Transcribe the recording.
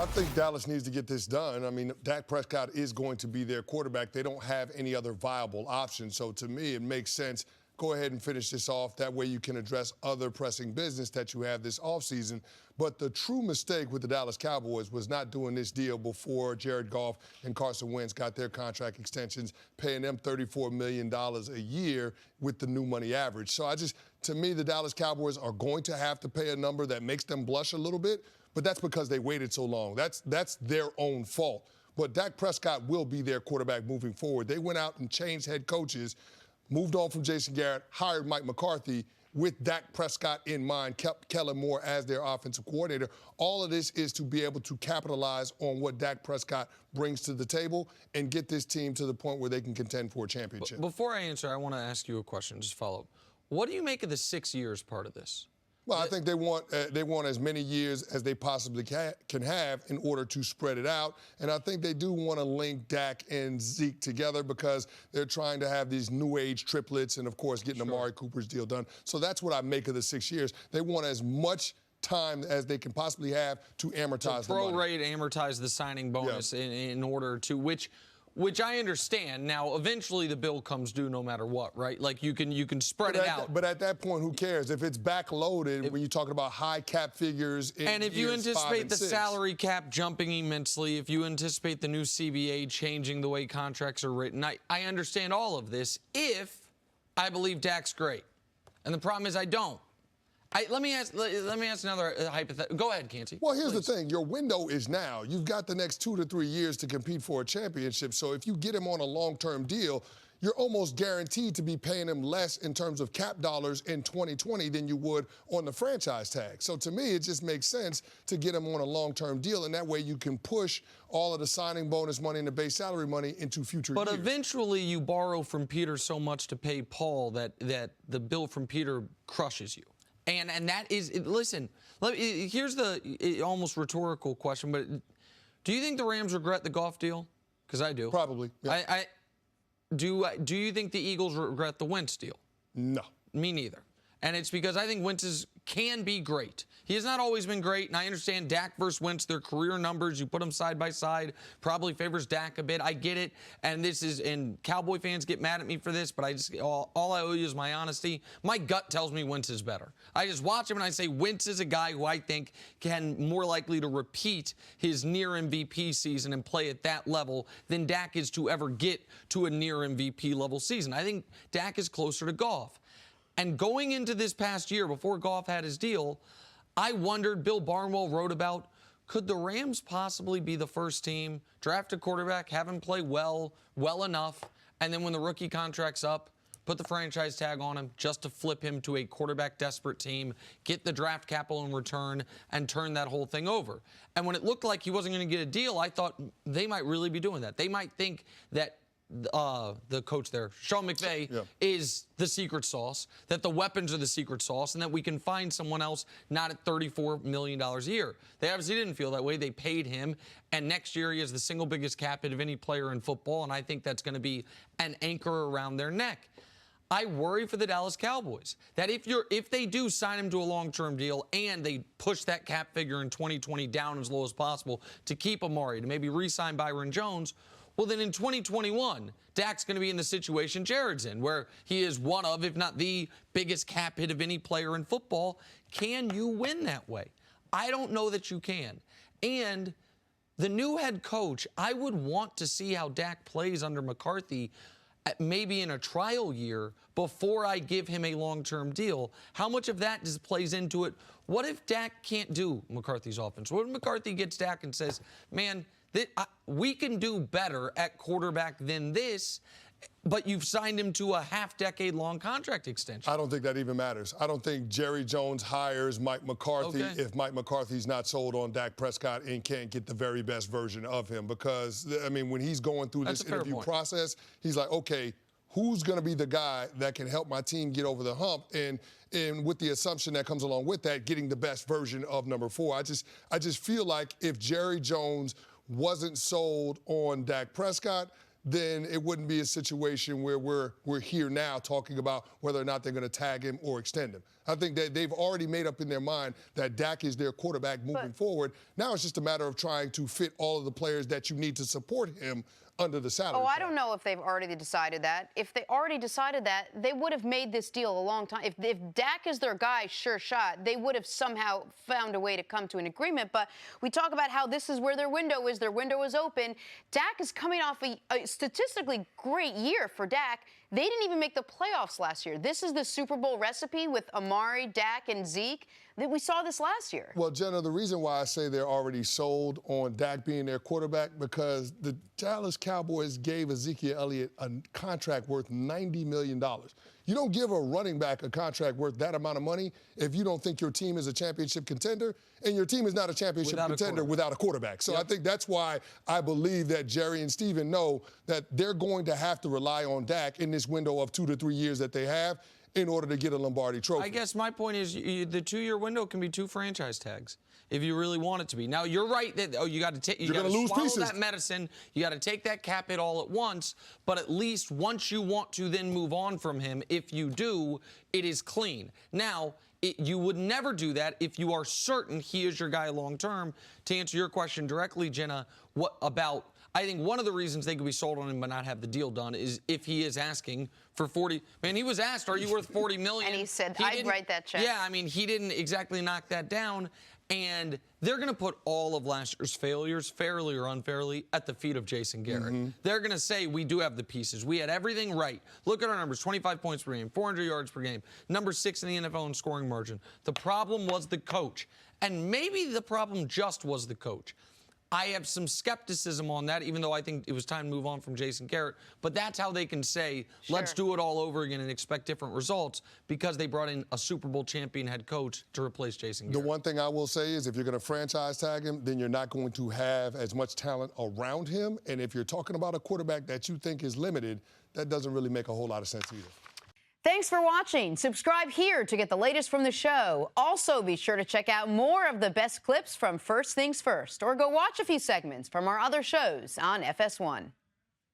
I think Dallas needs to get this done. I mean, Dak Prescott is going to be their quarterback. They don't have any other viable option. So to me, it makes sense. Go ahead and finish this off. That way you can address other pressing business that you have this offseason. But the true mistake with the Dallas Cowboys was not doing this deal before Jared Goff and Carson Wentz got their contract extensions, paying them $34 million a year with the new money average. So to me, the Dallas Cowboys are going to have to pay a number that makes them blush a little bit, but that's because they waited so long. That's their own fault. But Dak Prescott will be their quarterback moving forward. They went out and changed head coaches, moved on from Jason Garrett, hired Mike McCarthy with Dak Prescott in mind, kept Kellen Moore as their offensive coordinator. All of this is to be able to capitalize on what Dak Prescott brings to the table and get this team to the point where they can contend for a championship. Before I answer, I want to ask you a question, just follow up. What do you make of the 6 years part of this? Well, I think they want as many years as they possibly can have in order to spread it out. And I think they do want to link Dak and Zeke together because they're trying to have these new age triplets and, of course, getting Amari Cooper's deal done. So that's what I make of the 6 years. They want as much time as they can possibly have to amortize the money. Prorate, amortize the signing bonus in order to which I understand. Now, eventually the bill comes due no matter what, right? Like you can spread it out. But at that point, who cares? If it's backloaded, when you're talking about high cap figures in and if you anticipate the salary cap jumping immensely, if you anticipate the new CBA changing the way contracts are written, I understand all of this if I believe Dak's great. And the problem is I don't. Let me ask another hypothetical. Go ahead, Canty. Well, here's the thing. Your window is now. You've got the next 2 to 3 years to compete for a championship. So if you get him on a long-term deal, you're almost guaranteed to be paying him less in terms of cap dollars in 2020 than you would on the franchise tag. So to me, it just makes sense to get him on a long-term deal, and that way you can push all of the signing bonus money and the base salary money into future years. But eventually you borrow from Peter so much to pay Paul that the bill from Peter crushes you. And that is, listen, here's the almost rhetorical question, but do you think the Rams regret the Goff deal? Because I do. Probably. Yeah. Do you think the Eagles regret the Wentz deal? No. Me neither. And it's because I think Wentz can be great. He has not always been great, and I understand Dak versus Wentz, their career numbers, you put them side by side, probably favors Dak a bit. I get it, and Cowboy fans get mad at me for this, but all I owe you is my honesty. My gut tells me Wentz is better. I just watch him and I say Wentz is a guy who I think can more likely to repeat his near MVP season and play at that level than Dak is to ever get to a near MVP level season. I think Dak is closer to Goff. And going into this past year, before Goff had his deal, I wondered, Bill Barnwell wrote about, could the Rams possibly be the first team, draft a quarterback, have him play well enough, and then when the rookie contract's up, put the franchise tag on him just to flip him to a quarterback-desperate team, get the draft capital in return, and turn that whole thing over. And when it looked like he wasn't going to get a deal, I thought they might really be doing that. They might think that the coach there, Sean McVay, is the secret sauce, that the weapons are the secret sauce, and that we can find someone else not at $34 million a year. They obviously didn't feel that way. They paid him, and next year he has the single biggest cap hit of any player in football, and I think that's going to be an anchor around their neck. I worry for the Dallas Cowboys that if they do sign him to a long-term deal and they push that cap figure in 2020 down as low as possible to keep Amari, to maybe re-sign Byron Jones, well, then in 2021, Dak's going to be in the situation Jared's in, where he is one of, if not the biggest cap hit of any player in football. Can you win that way? I don't know that you can. And the new head coach, I would want to see how Dak plays under McCarthy, maybe in a trial year, before I give him a long-term deal. How much of that just plays into it? What if Dak can't do McCarthy's offense? What if McCarthy gets Dak and says, man, we can do better at quarterback than this, but you've signed him to a half-decade-long contract extension? I don't think that even matters. I don't think Jerry Jones hires Mike McCarthy if Mike McCarthy's not sold on Dak Prescott and can't get the very best version of him. Because, I mean, when he's going through this interview process, he's like, okay, who's going to be the guy that can help my team get over the hump? And with the assumption that comes along with that, getting the best version of number 4. I just feel like if Jerry Jones wasn't sold on Dak Prescott, then it wouldn't be a situation where we're here now talking about whether or not they're going to tag him or extend him. I think that they've already made up in their mind that Dak is their quarterback moving forward. Now it's just a matter of trying to fit all of the players that you need to support him under the salary cap. I don't know if they've already decided that. If they already decided that, they would have made this deal a long time. If Dak is their guy, sure shot, they would have somehow found a way to come to an agreement. But we talk about how this is where their window is. Their window is open. Dak is coming off a statistically great year for Dak. They didn't even make the playoffs last year. This is the Super Bowl recipe with Amari, Dak, and Zeke. We saw this last year. Well, Jenna, the reason why I say they're already sold on Dak being their quarterback, because the Dallas Cowboys gave Ezekiel Elliott a contract worth $90 million. You don't give a running back a contract worth that amount of money if you don't think your team is a championship contender, and your team is not a championship contender without a quarterback. So I think that's why I believe that Jerry and Steven know that they're going to have to rely on Dak in this window of 2 to 3 years that they have in order to get a Lombardi trophy. I guess my point is the 2-year window can be 2 franchise tags if you really want it to be. Now, you're right that you got to swallow that medicine. You got to take that cap hit all at once, but at least once you want to then move on from him, if you do, it is clean. Now, you would never do that if you are certain he is your guy long term. To answer your question directly, Jenna, I think one of the reasons they could be sold on him but not have the deal done is if he is asking for 40. Man, he was asked, "Are you worth 40 million?" And he said, "I'd write that check." Yeah, I mean, he didn't exactly knock that down. And they're going to put all of last year's failures, fairly or unfairly, at the feet of Jason Garrett. They're going to say, we do have the pieces. We had everything right. Look at our numbers, 25 points per game, 400 yards per game, number 6 in the NFL in scoring margin. The problem was the coach. And maybe the problem just was the coach. I have some skepticism on that, even though I think it was time to move on from Jason Garrett. But that's how they can say, let's do it all over again and expect different results, because they brought in a Super Bowl champion head coach to replace Jason Garrett. The one thing I will say is if you're going to franchise tag him, then you're not going to have as much talent around him. And if you're talking about a quarterback that you think is limited, that doesn't really make a whole lot of sense either. Thanks for watching. Subscribe here to get the latest from the show. Also, be sure to check out more of the best clips from First Things First, or go watch a few segments from our other shows on FS1.